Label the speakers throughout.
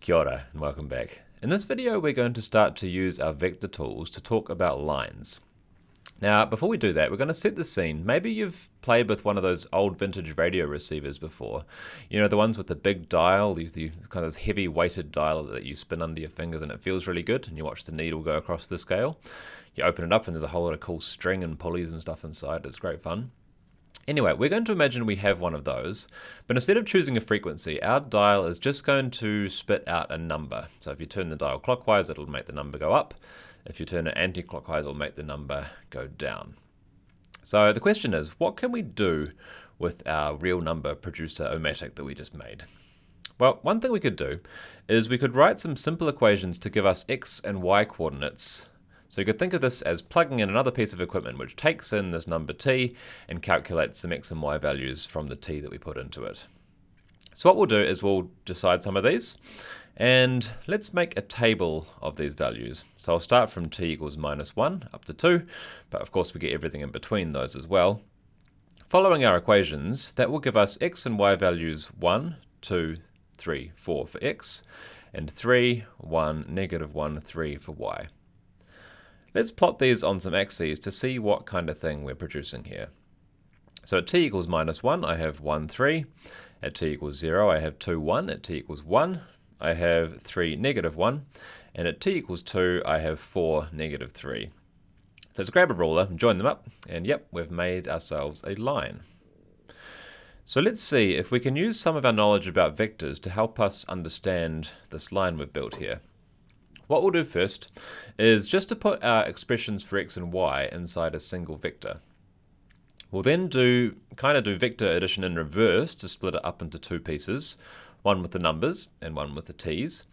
Speaker 1: Kia ora and welcome back. In this video we're going to start to use our vector tools to talk about lines. Now before we do that we're going to set the scene. Maybe you've played with one of those old vintage radio receivers before. You know, the ones with the big dial, the kind of heavy weighted dial that you spin under your fingers and it feels really good, and you watch the needle go across the scale. You open it up and there's a whole lot of cool string and pulleys and stuff inside. It's great fun. Anyway, we're going to imagine we have one of those, but instead of choosing a frequency, our dial is just going to spit out a number. So if you turn the dial clockwise, it'll make the number go up. If you turn it anti-clockwise, it'll make the number go down. So the question is, what can we do with our real number producer O-matic that we just made? Well, one thing we could do is we could write some simple equations to give us x and y coordinates. So you could think of this as plugging in another piece of equipment which takes in this number t and calculates some x and y values from the t that we put into it. So what we'll do is we'll decide some of these, and let's make a table of these values. So I'll start from t equals -1 up to 2, but of course we get everything in between those as well. Following our equations, that will give us x and y values 1, 2, 3, 4 for x, and 3, 1, -1, 3 for y. Let's plot these on some axes to see what kind of thing we're producing here. So at t equals -1, I have 1, 3. At t equals 0, I have 2, 1. At t equals 1, I have 3, -1. And at t equals 2, I have 4, -3. So let's grab a ruler and join them up. And yep, we've made ourselves a line. So let's see if we can use some of our knowledge about vectors to help us understand this line we've built here. What we'll do first is just to put our expressions for x and y inside a single vector. We'll then do vector addition in reverse to split it up into two pieces, one with the numbers and one with the t's.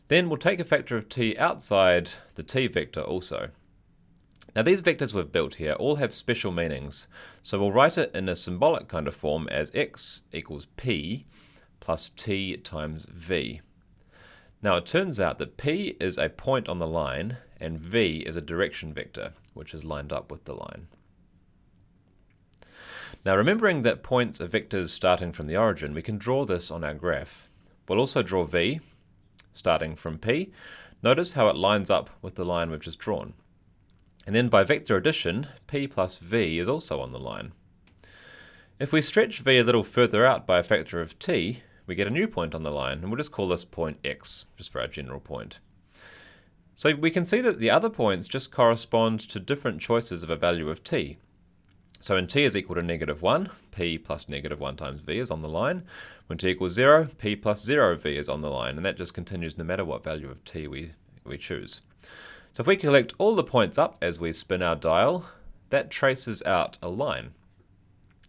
Speaker 1: Then we'll take a factor of t outside the t vector also. Now these vectors we've built here all have special meanings, so we'll write it in a symbolic kind of form as x equals p plus t times v. Now it turns out that p is a point on the line and v is a direction vector, which is lined up with the line. Now remembering that points are vectors starting from the origin, we can draw this on our graph. We'll also draw v starting from p. Notice how it lines up with the line we've just drawn. And then by vector addition, p plus v is also on the line. If we stretch v a little further out by a factor of t, we get a new point on the line, and we'll just call this point x, just for our general point. So we can see that the other points just correspond to different choices of a value of t. So when t is equal to -1, p plus -1 times v is on the line. When t equals 0, p plus 0v is on the line, and that just continues no matter what value of t we choose. So if we collect all the points up as we spin our dial, that traces out a line.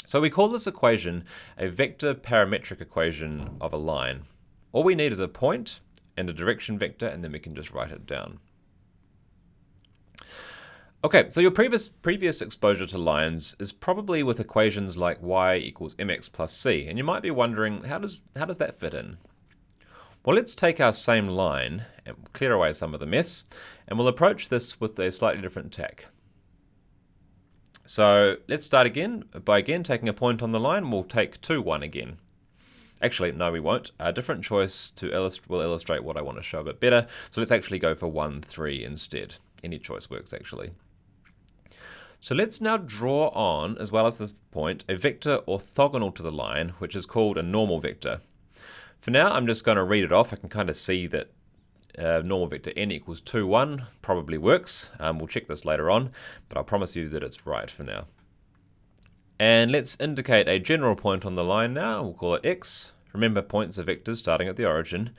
Speaker 1: So we call this equation a vector parametric equation of a line. All we need is a point and a direction vector, and then we can just write it down. Okay, so your previous exposure to lines is probably with equations like y equals mx plus c, and you might be wondering, how does that fit in? Well, let's take our same line and clear away some of the mess, and we'll approach this with a slightly different tack. So let's start again by taking a point on the line. We'll take 2, 1 again. Actually, no, we won't. A different choice will illustrate what I want to show a bit better. So let's actually go for 1, 3 instead. Any choice works actually. So let's now draw on, as well as this point, a vector orthogonal to the line, which is called a normal vector. For now, I'm just going to read it off. I can kind of see that normal vector n equals 2, 1 probably works. We'll check this later on, but I'll promise you that it's right for now. And let's indicate a general point on the line now. We'll call it x. Remember, points are vectors starting at the origin.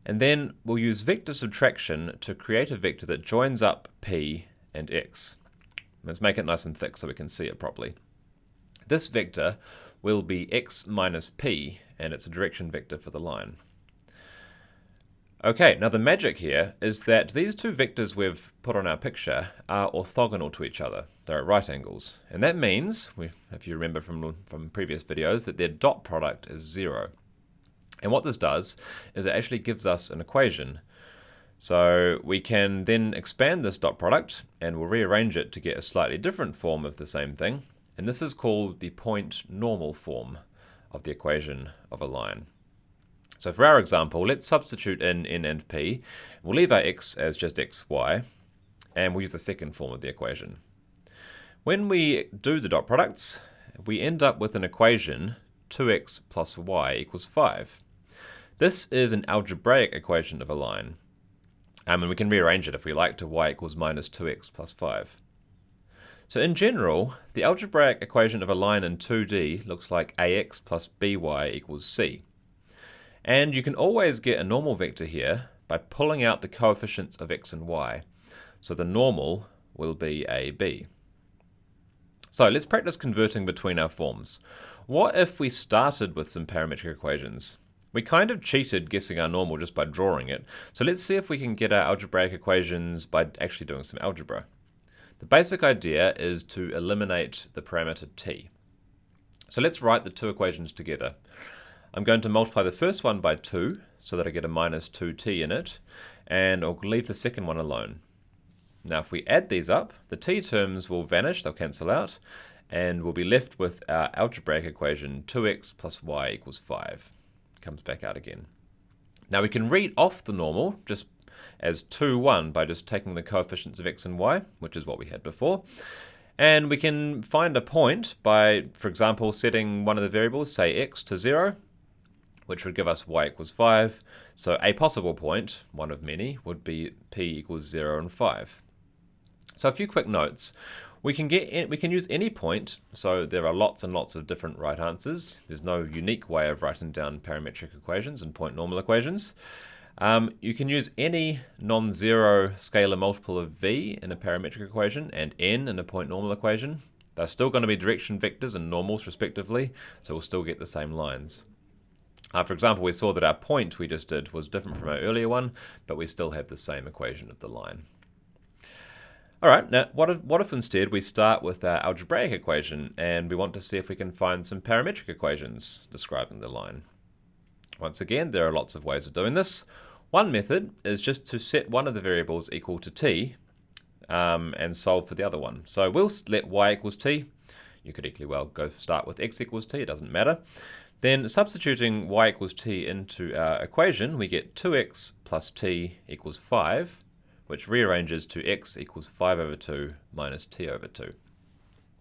Speaker 1: And then we'll use vector subtraction to create a vector that joins up p and x. Let's make it nice and thick so we can see it properly. This vector will be x minus p, and it's a direction vector for the line. Okay, now the magic here is that these two vectors we've put on our picture are orthogonal to each other. They're at right angles. And that means, if you remember from previous videos, that their dot product is 0. And what this does is it actually gives us an equation. So we can then expand this dot product, and we'll rearrange it to get a slightly different form of the same thing. And this is called the point normal form of the equation of a line. So for our example, let's substitute in n and p. We'll leave our x as just xy, and we'll use the second form of the equation. When we do the dot products, we end up with an equation 2x plus y equals 5. This is an algebraic equation of a line. And we can rearrange it if we like to y equals minus 2x plus 5. So in general, the algebraic equation of a line in 2D looks like ax plus by equals c. And you can always get a normal vector here by pulling out the coefficients of x and y. So the normal will be ab. So let's practice converting between our forms. What if we started with some parametric equations? We kind of cheated guessing our normal just by drawing it. So let's see if we can get our algebraic equations by actually doing some algebra. The basic idea is to eliminate the parameter t. So let's write the two equations together. I'm going to multiply the first one by 2 so that I get a minus 2t in it, and I'll leave the second one alone. Now if we add these up, the t terms will vanish, they'll cancel out, and we'll be left with our algebraic equation 2x plus y equals 5. Comes back out again. Now we can read off the normal just as 2, 1 by just taking the coefficients of x and y, which is what we had before. And we can find a point by, for example, setting one of the variables, say x, to 0, which would give us y equals 5. So a possible point, one of many, would be p equals 0 and 5. So a few quick notes. We can use any point, so there are lots and lots of different right answers. There's no unique way of writing down parametric equations and point normal equations. You can use any non-zero scalar multiple of v in a parametric equation and n in a point normal equation. They're still going to be direction vectors and normals respectively, so we'll still get the same lines. For example, we saw that our point we just did was different from our earlier one, but we still have the same equation of the line. Alright, now what if instead we start with our algebraic equation and we want to see if we can find some parametric equations describing the line? Once again, there are lots of ways of doing this. One method is just to set one of the variables equal to t and solve for the other one. So we'll let y equals t. You could equally well go start with x equals t, it doesn't matter. Then substituting y equals t into our equation, we get 2x plus t equals 5. Which rearranges to x equals 5 over 2 minus t over 2.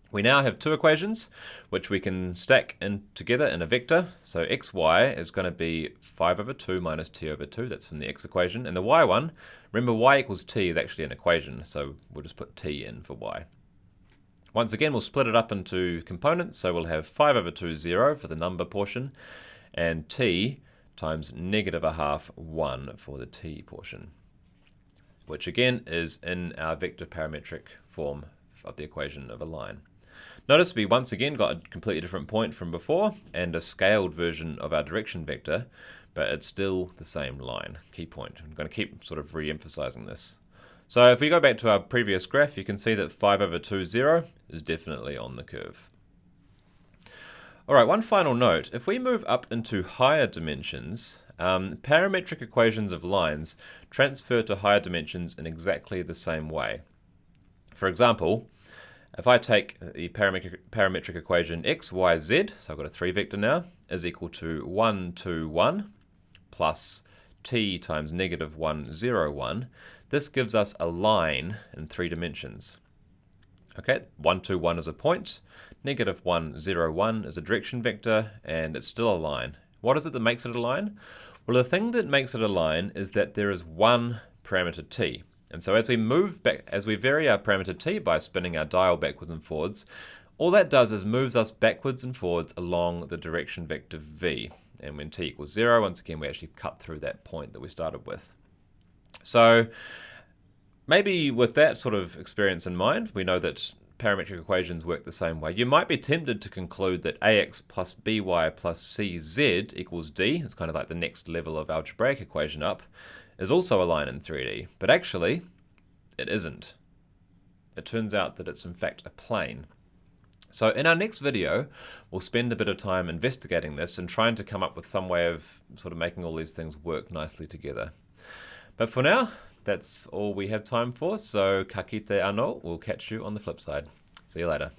Speaker 1: We now have two equations, which we can stack in together in a vector. So xy is going to be 5 over 2 minus t over 2, that's from the x equation. And the y one, remember y equals t is actually an equation, so we'll just put t in for y. Once again, we'll split it up into components, so we'll have 5 over 2, 0 for the number portion, and t times negative a half 1 for the t portion, which again is in our vector parametric form of the equation of a line. Notice we once again got a completely different point from before and a scaled version of our direction vector, but it's still the same line, key point. I'm going to keep sort of re-emphasizing this. So if we go back to our previous graph, you can see that 5 over 2, 0 is definitely on the curve. Alright, one final note. If we move up into higher dimensions, parametric equations of lines transfer to higher dimensions in exactly the same way. For example, if I take the parametric equation x, y, z, so I've got a 3 vector now, is equal to 1, 2, 1 plus t times negative 1, 0, 1, this gives us a line in 3 dimensions. Okay, 1, 2, 1 is a point, negative 1, 0, 1 is a direction vector, and it's still a line. What is it that makes it a line? Well, the thing that makes it a line is that there is one parameter t. And so as we move back, as we vary our parameter t by spinning our dial backwards and forwards, all that does is moves us backwards and forwards along the direction vector v. And when t equals 0, once again, we actually cut through that point that we started with. So maybe with that sort of experience in mind, we know that parametric equations work the same way. You might be tempted to conclude that ax plus by plus cz equals d, it's kind of like the next level of algebraic equation up, is also a line in 3D, but actually it isn't. It turns out that it's in fact a plane. So in our next video, we'll spend a bit of time investigating this and trying to come up with some way of sort of making all these things work nicely together. But for now, that's all we have time for, so ka kite anō, we'll catch you on the flip side. See you later.